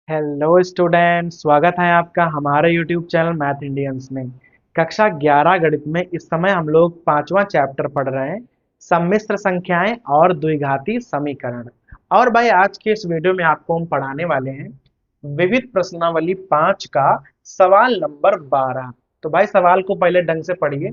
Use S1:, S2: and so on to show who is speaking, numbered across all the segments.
S1: Hello student, स्वागत है आपका हमारे यूट्यूब चैनल मैथ इंडियंस में। कक्षा 11 गणित में इस समय हम लोग पांचवा चैप्टर पढ़ रहे हैं, सम्मिश्र संख्याएं और द्विघाती समीकरण। और भाई आज के इस वीडियो में आपको हम पढ़ाने वाले हैं विविध प्रश्नावली 5 का सवाल नंबर 12। तो भाई सवाल को पहले ढंग से पढ़िए।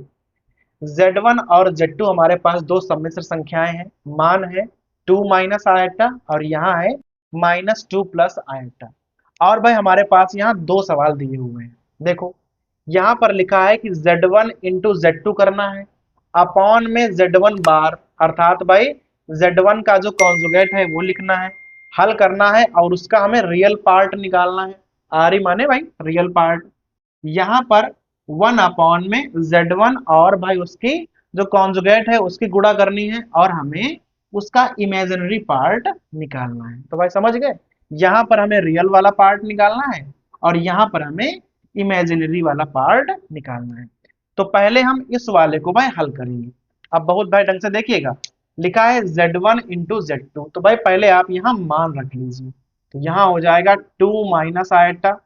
S1: Z1 और Z2 हमारे पास दो सम्मिश्र संख्याएं हैं। मान है 2 माइनस आयटा और यहाँ है -2 प्लस आयटा। और भाई हमारे पास यहाँ दो सवाल दिए हुए हैं। देखो यहाँ पर लिखा है कि Z1 इंटू Z2 करना है, अपॉन में Z1 बार, अर्थात भाई Z1 का जो कॉन्जुगेट है वो लिखना है, हल करना है और उसका हमें रियल पार्ट निकालना है। आर माने भाई रियल पार्ट। यहाँ पर 1 अपॉन में Z1 और भाई उसकी जो कॉन्जुगेट है उसकी गुणा करनी है और हमें उसका इमेजिनरी पार्ट निकालना है। तो भाई समझ गए, यहाँ पर हमें रियल वाला पार्ट निकालना है और यहाँ पर हमें इमेजिनरी वाला पार्ट निकालना है। तो पहले हम इस वाले को भाई हल करेंगे। अब बहुत भाई ढंग से देखिएगा, लिखा है Z1 इंटू Z2। तो भाई पहले आप यहाँ मान रख लीजिए। तो यहाँ हो जाएगा 2 माइनस आयटा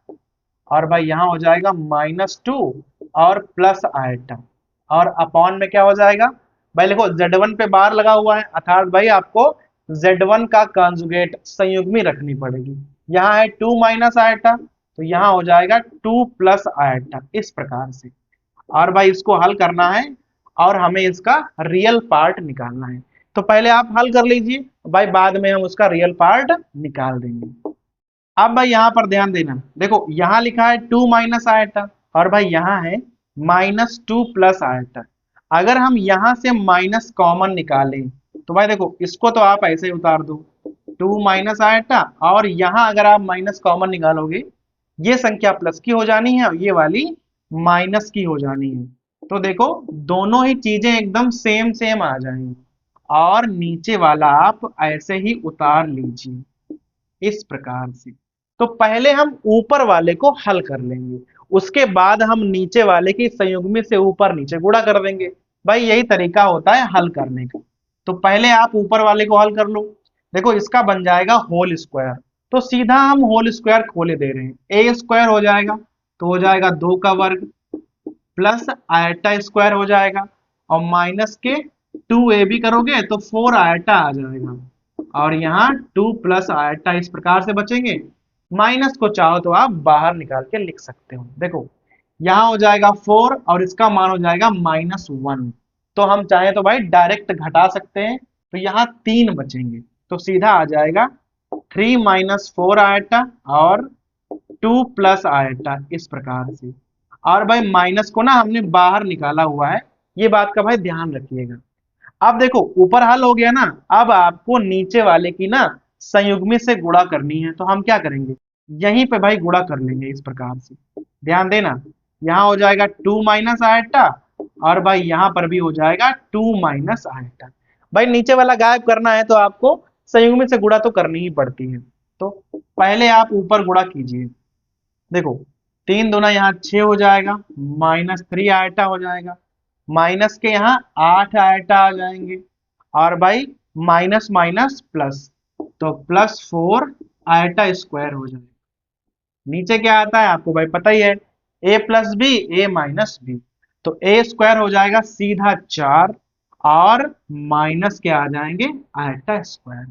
S1: और भाई यहाँ हो जाएगा -2 और प्लस आयटा और अपॉन में क्या हो जाएगा। भाई देखो Z1 पे बार लगा हुआ है, अर्थात भाई आपको Z1 का कंजुगेट संयुग्मी रखनी पड़ेगी। यहाँ है 2 माइनस आयटा तो यहाँ हो जाएगा 2 प्लस आयटा, इस प्रकार से। और भाई इसको हल करना है और हमें इसका रियल पार्ट निकालना है। तो पहले आप हल कर लीजिए भाई, बाद में हम उसका रियल पार्ट निकाल देंगे। अब भाई यहाँ पर ध्यान देना, देखो यहाँ लिखा है 2 माइनस आयटा और भाई यहाँ है -2 प्लस आयटा। अगर हम यहाँ से माइनस कॉमन निकालें तो भाई देखो इसको तो आप ऐसे ही उतार दो, 2 माइनस आयटा और यहाँ अगर आप माइनस कॉमन निकालोगे ये संख्या प्लस की हो जानी है और ये वाली माइनस की हो जानी है। तो देखो दोनों ही चीजें एकदम सेम सेम आ जाएंगी और नीचे वाला आप ऐसे ही उतार लीजिए, इस प्रकार से। तो पहले हम ऊपर वाले को हल कर लेंगे, उसके बाद हम नीचे वाले की संयुग्मी से ऊपर नीचे गुणा कर देंगे। भाई यही तरीका होता है हल करने का। तो पहले आप ऊपर वाले को हल कर लो। देखो इसका बन जाएगा होल स्क्वायर, तो सीधा हम होल स्क्वायर खोले दे रहे हैं। ए स्क्वायर हो जाएगा तो हो जाएगा 2 का वर्ग प्लस आयटा स्क्वायर हो जाएगा और माइनस के 2a भी करोगे तो 4 आयटा आ जाएगा और यहाँ 2 प्लस आयटा इस प्रकार से बचेंगे। माइनस को चाहो तो आप बाहर निकाल के लिख सकते हो। देखो यहाँ हो जाएगा 4 और इसका मान हो जाएगा -1। तो हम चाहे तो भाई डायरेक्ट घटा सकते हैं, तो यहाँ 3 बचेंगे तो सीधा आ जाएगा 3 माइनस 4 आयटा और 2 प्लस आयटा, इस प्रकार से। और भाई माइनस को ना हमने बाहर निकाला हुआ है, ये बात का भाई ध्यान रखिएगा। अब देखो ऊपर हल हो गया ना, अब आपको नीचे वाले की ना संयुग्मी से गुणा करनी है। तो हम क्या करेंगे, यहीं पे भाई गुणा कर लेंगे इस प्रकार से। ध्यान देना, यहाँ हो जाएगा 2 माइनस आयटा और भाई यहाँ पर भी हो जाएगा 2 माइनस आयटा। भाई नीचे वाला गायब करना है तो आपको संयुग्मी से गुणा तो करनी ही पड़ती है। तो पहले आप ऊपर गुणा कीजिए। देखो 3 दूना यहाँ 6 हो जाएगा, -3 आयटा हो जाएगा, माइनस के यहाँ 8 आयटा आ जाएंगे और भाई माइनस माइनस प्लस, तो +4 आयटा स्क्वायर हो जाएगा। नीचे क्या आता है आपको भाई पता ही है, a plus B A minus B. तो ए स्क्वायर हो जाएगा सीधा 4 और माइनस के आ जाएंगे आयटा स्क्वायर।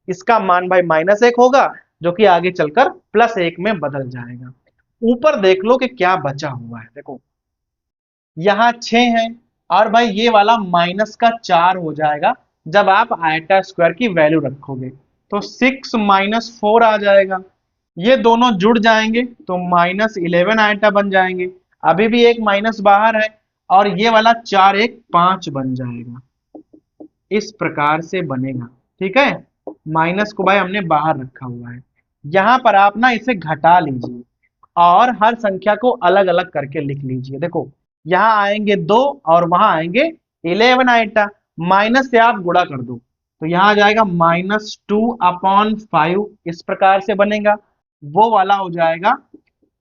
S1: इसका मान भाई -1 होगा जो कि आगे चलकर +1 में बदल जाएगा। ऊपर देख लो कि क्या बचा हुआ है। देखो यहाँ 6 है और भाई ये वाला माइनस का 4 हो जाएगा जब आप आयटा स्क्वायर की वैल्यू रखोगे। तो 6 माइनस 4 आ जाएगा, ये दोनों जुड़ जाएंगे तो -11 आयटा बन जाएंगे। अभी भी एक माइनस बाहर है और ये वाला 4 एक 5 बन जाएगा, इस प्रकार से बनेगा। ठीक है, माइनस को भाई हमने बाहर रखा हुआ है। यहाँ पर आप ना इसे घटा लीजिए और हर संख्या को अलग अलग करके लिख लीजिए। देखो यहाँ आएंगे 2 और वहां आएंगे 11 आइटा, माइनस से आप गुणा कर दो तो यहाँ आ जाएगा -2/5, इस प्रकार से बनेगा। वो वाला हो जाएगा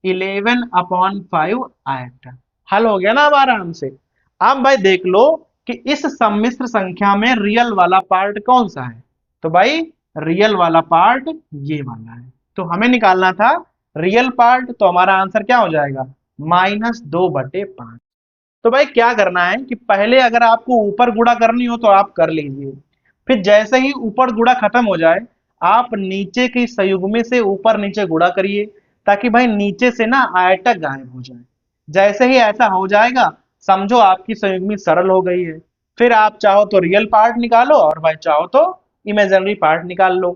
S1: 11/5 आइटा। हल हो गया ना अब आराम से। अब भाई देख लो कि इस सम्मिश्र संख्या में रियल वाला पार्ट कौन सा है। तो भाई रियल वाला पार्ट ये वाला है। तो हमें निकालना था रियल पार्ट, तो हमारा आंसर क्या हो जाएगा, -2/5। तो भाई क्या करना है कि पहले अगर आपको ऊपर गुणा करनी हो तो आप कर लीजिए, फिर जैसे ही ऊपर गुणा खत्म हो जाए आप नीचे की संयुग्मी से ऊपर नीचे गुणा करिए, ताकि भाई नीचे से ना आयता गायब हो जाए। जैसे ही ऐसा हो जाएगा समझो आपकी संयुग्मी सरल हो गई है। फिर आप चाहो तो रियल पार्ट निकालो और भाई चाहो तो इमेजिनरी पार्ट निकाल लो।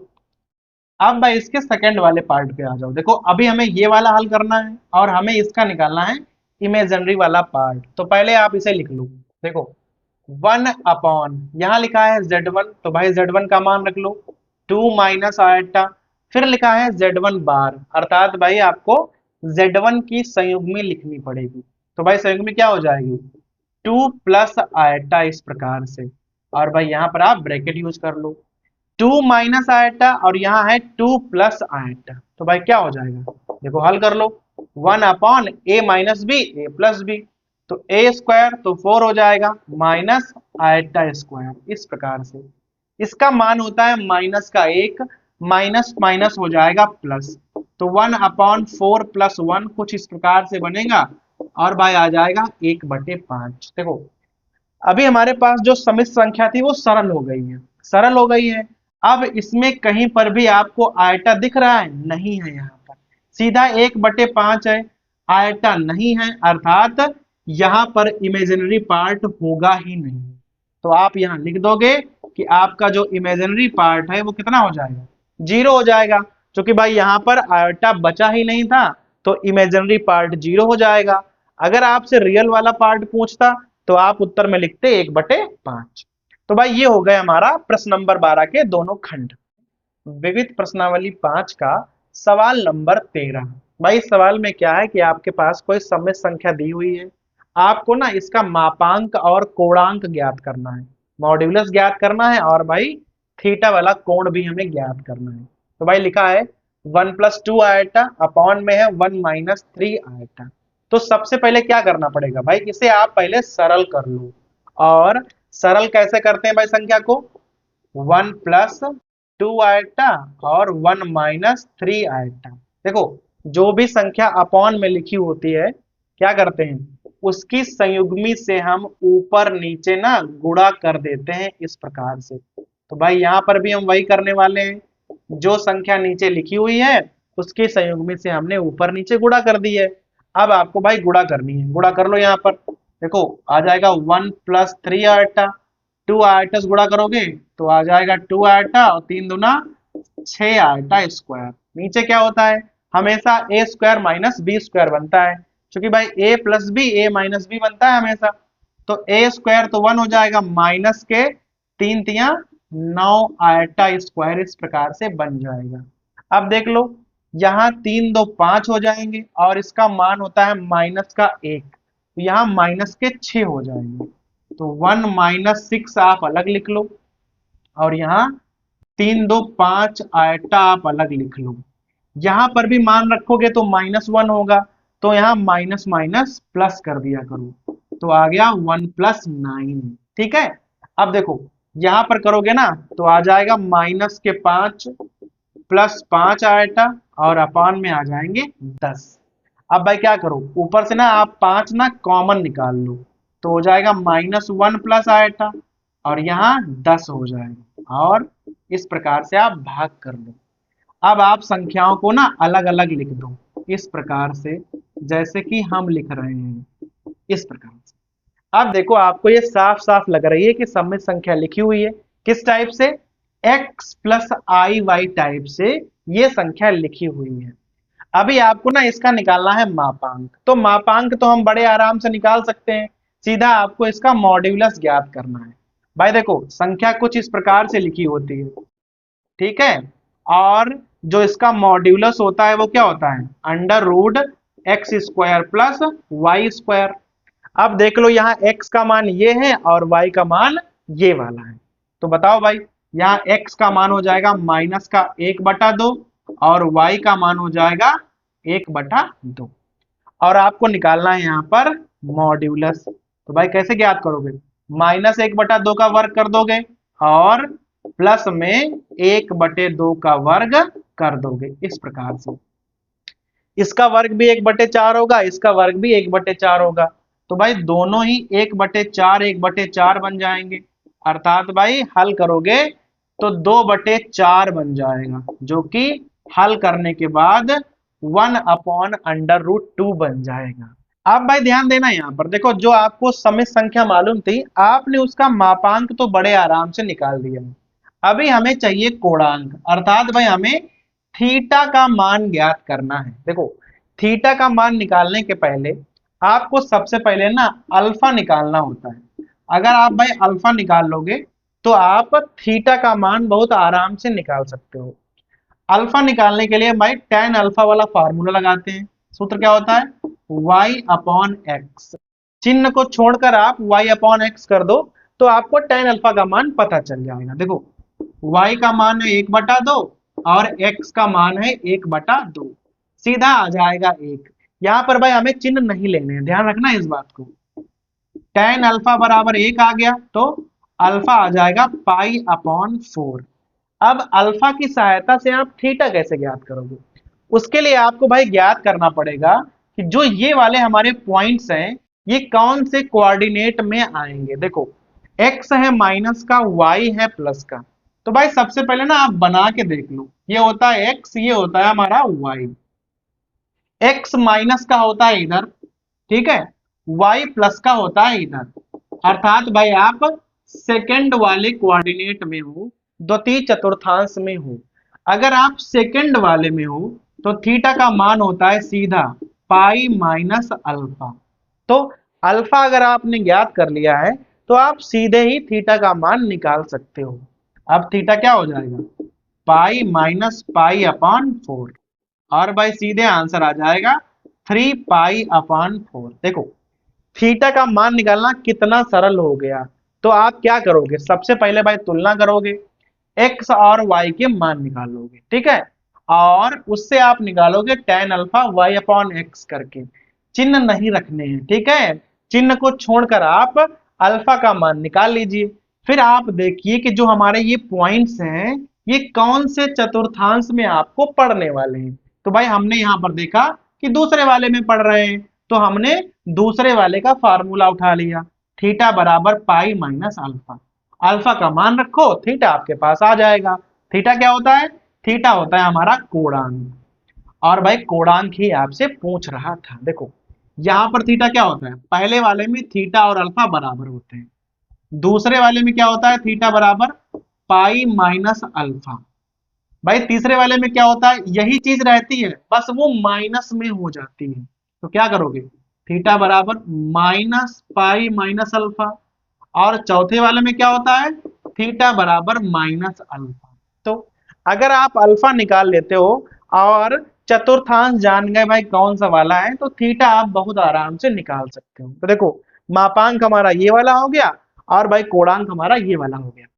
S1: अब भाई इसके सेकंड वाले पार्ट पे आ जाओ। देखो अभी हमें ये वाला हल करना है और हमें इसका निकालना है इमेजिनरी वाला पार्ट। तो पहले आप इसे लिख लो। देखो 1 अपॉन यहाँ लिखा है Z1, तो भाई Z1 का मान रख लो 2 माइनस आयटा। फिर लिखा है Z1 बार, अर्थात भाई आपको Z1 की संयुग्मी लिखनी पड़ेगी। तो भाई संयुग्मी क्या हो जाएगी, 2 प्लस आयटा, इस प्रकार से। और भाई यहाँ पर आप ब्रैकेट यूज कर लो, 2 माइनस आयटा और यहाँ है 2 प्लस आयटा। तो भाई क्या हो जाएगा, देखो हल कर लो, 1/a-b a+b, तो ए स्क्वायर तो 4 हो जाएगा माइनस आयटा स्क्वायर, इस प्रकार से। इसका मान होता है माइनस का 1, माइनस माइनस हो जाएगा प्लस, तो 1/4 + 1 कुछ इस प्रकार से बनेगा और भाई आ जाएगा 1/5। देखो अभी हमारे पास जो समिश्र संख्या थी वो सरल हो गई है, सरल हो गई है। अब इसमें कहीं पर भी आपको आयटा दिख रहा है, नहीं है, यहाँ पर सीधा 1/5 है, आयटा नहीं है, अर्थात यहाँ पर इमेजिनरी पार्ट होगा ही नहीं। तो आप यहाँ लिख दोगे कि आपका जो इमेजिनरी पार्ट है वो कितना हो जाएगा, 0 हो जाएगा। क्योंकि भाई यहाँ पर आयटा बचा ही नहीं था, तो इमेजिनरी पार्ट 0 हो जाएगा। अगर आपसे रियल वाला पार्ट पूछता तो आप उत्तर में लिखते 1/5। तो भाई ये हो गया हमारा प्रश्न नंबर 12 के दोनों खंड। विविध प्रश्नावली 5 का सवाल नंबर 13। भाई इस सवाल में क्या है कि आपके पास कोई सम्मिश्र संख्या दी हुई है, आपको ना इसका मापांक और कोणांक ज्ञात करना है, मॉड्यूलस ज्ञात करना है और भाई थीटा वाला कोण भी हमें ज्ञात करना है। तो भाई लिखा है 1 + 2 आयटा, अपॉन में है 1 - 3 आयटा। तो सबसे पहले क्या करना पड़ेगा भाई, इसे आप पहले सरल कर लो। और सरल कैसे करते हैं भाई संख्या को, 1 + 2 आयटा और 1 - 3 आयटा। देखो जो भी संख्या अपॉन में लिखी होती है क्या करते हैं, उसकी संयुग्मी से हम ऊपर नीचे ना गुणा कर देते हैं, इस प्रकार से। तो भाई यहाँ पर भी हम वही करने वाले हैं, जो संख्या नीचे लिखी हुई है उसकी संयुग्मी से हमने ऊपर नीचे गुणा कर दी है। अब आपको भाई गुणा करनी है, गुणा कर लो। यहाँ पर देखो आ जाएगा 1 + 3 आयटा, 2 आयटस गुणा करोगे तो आ जाएगा 2 आयटा और 3 दूना 6 आयटा स्क्वायर। नीचे क्या होता है, हमेशा a square minus b square बनता है, क्योंकि भाई a + b a - b बनता है हमेशा। तो a स्क्वायर तो 1 हो जाएगा, माइनस के 3 तिया 9 आयटा स्क्वायर, इस प्रकार से बन जाएगा। अब देख लो यहाँ 3 2 5 हो जाएंगे और इसका मान होता है माइनस का 1, तो यहाँ माइनस के 6 हो जाएंगे। तो 1 - 6 आप अलग लिख लो और यहाँ 3 2 5 आयटा आप अलग लिख लो। यहाँ पर भी मान रखोगे तो -1 होगा, तो यहाँ माइनस माइनस प्लस कर दिया करो, तो आ गया 1 + 9। ठीक है, अब देखो यहाँ पर करोगे ना तो आ जाएगा -5 + 5 आयटा और अपान में आ जाएंगे 10। अब भाई क्या करो, ऊपर से ना आप 5 ना कॉमन निकाल लो, तो हो जाएगा -1 + आयटा और यहाँ 10 हो जाएगा और इस प्रकार से आप भाग कर लो। अब आप संख्याओं को ना अलग अलग लिख दो, इस प्रकार से जैसे कि हम लिख रहे हैं, इस प्रकार से। अब देखो आपको ये साफ साफ लग रही है कि सम्मिश्र संख्या लिखी हुई है, किस टाइप से, x + iy टाइप से ये संख्या लिखी हुई है। अभी आपको ना इसका निकालना है मापांक, तो मापांक तो हम बड़े आराम से निकाल सकते हैं, सीधा आपको इसका मॉड्यूलस ज्ञात करना है। भाई देखो संख्या कुछ इस प्रकार से लिखी होती है, ठीक है, और जो इसका मॉड्यूलस होता है वो क्या होता है, √x² + y²। अब देख लो यहाँ x का मान ये है और y का मान ये वाला है, तो बताओ भाई यहाँ x का मान हो जाएगा माइनस का 1/2 और y का मान हो जाएगा 1/2 और आपको निकालना है यहाँ पर मॉड्यूलस। तो भाई कैसे ज्ञात करोगे, -1/2 का वर्ग कर दोगे और प्लस में 1/2 का वर्ग कर दोगे इस प्रकार से। इसका वर्ग भी 1/4 होगा, इसका वर्ग भी 1/4 होगा, तो भाई दोनों ही 1/4 बन जाएंगे। अर्थात भाई हल करोगे तो 2/4 बन जाएगा, जो कि हल करने के बाद 1/√2 बन जाएगा। अब भाई ध्यान देना, यहाँ पर देखो जो आपको समिश्र संख्या मालूम थी आपने उसका मापांक तो बड़े आराम से निकाल दिया है। अभी हमें चाहिए कोणांक, अर्थात भाई हमें थीटा का मान ज्ञात करना है। देखो थीटा का मान निकालने के पहले आपको सबसे पहले ना अल्फा निकालना होता है। अगर आप भाई अल्फा निकाल लोगे तो आप थीटा का मान बहुत आराम से निकाल सकते हो। अल्फा निकालने के लिए भाई tan अल्फा वाला फार्मूला लगाते हैं। सूत्र क्या होता है, y/x। चिन्ह को छोड़कर आप y/x कर दो तो आपको tan अल्फा का मान पता चल जाएगा। देखो y का मान है 1/2 और x का मान है 1/2, सीधा आ जाएगा 1। यहाँ पर भाई हमें चिन्ह नहीं लेने हैं, ध्यान रखना इस बात को। tan अल्फा बराबर 1 आ गया तो अल्फा आ जाएगा π/4। अब अल्फा की सहायता से आप थीटा कैसे ज्ञात करोगे, उसके लिए आपको भाई ज्ञात करना पड़ेगा कि जो ये वाले हमारे पॉइंट्स हैं ये कौन से कोऑर्डिनेट में आएंगे। देखो x है माइनस का, y है प्लस का, तो भाई सबसे पहले ना आप बना के देख लो। ये होता है x, ये होता है हमारा y। x माइनस का होता है इधर, ठीक है, y प्लस का होता है इधर। अर्थात भाई आप सेकंड वाले कोऑर्डिनेट में हो, द्वितीय चतुर्थांश में हो। अगर आप सेकंड वाले में हो तो थीटा का मान होता है सीधा π-अल्फा। तो अल्फा अगर आपने ज्ञात कर लिया है तो आप सीधे ही थीटा का मान निकाल सकते हो। अब थीटा क्या हो जाएगा, π-π/4, और भाई सीधे आंसर आ जाएगा 3π/4। देखो थीटा का मान निकालना कितना सरल हो गया। तो आप क्या करोगे, सबसे पहले भाई तुलना करोगे, x और y के मान निकालोगे, ठीक है, और उससे आप निकालोगे tan अल्फा y/x करके। चिन्ह नहीं रखने हैं, ठीक है, चिन्ह को छोड़कर आप अल्फा का मान निकाल लीजिए। फिर आप देखिए कि जो हमारे ये पॉइंट्स हैं ये कौन से चतुर्थांश में आपको पढ़ने वाले हैं। तो भाई हमने यहाँ पर देखा कि दूसरे वाले में पढ़ रहे हैं, तो हमने दूसरे वाले का फार्मूला उठा लिया, थीटा बराबर π-अल्फा। अल्फा का मान रखो, थीटा आपके पास आ जाएगा। थीटा क्या होता है, थीटा होता है हमारा कोणांक, और भाई कोणांक ही आपसे पूछ रहा था। देखो यहाँ पर थीटा क्या होता है, पहले वाले में थीटा और अल्फा बराबर होते हैं, दूसरे वाले में क्या होता है, थीटा बराबर π-अल्फा। भाई तीसरे वाले में क्या होता है, यही चीज रहती है, बस वो माइनस में हो जाती है। तो क्या करोगे, थीटा बराबर -π-अल्फा, और चौथे वाले में क्या होता है, थीटा बराबर -अल्फा। तो अगर आप अल्फा निकाल लेते हो और चतुर्थांश जान गए भाई कौन सा वाला है, तो थीटा आप बहुत आराम से निकाल सकते हो। तो देखो मापांक हमारा ये वाला हो गया और भाई कोणांक हमारा ये वाला हो गया।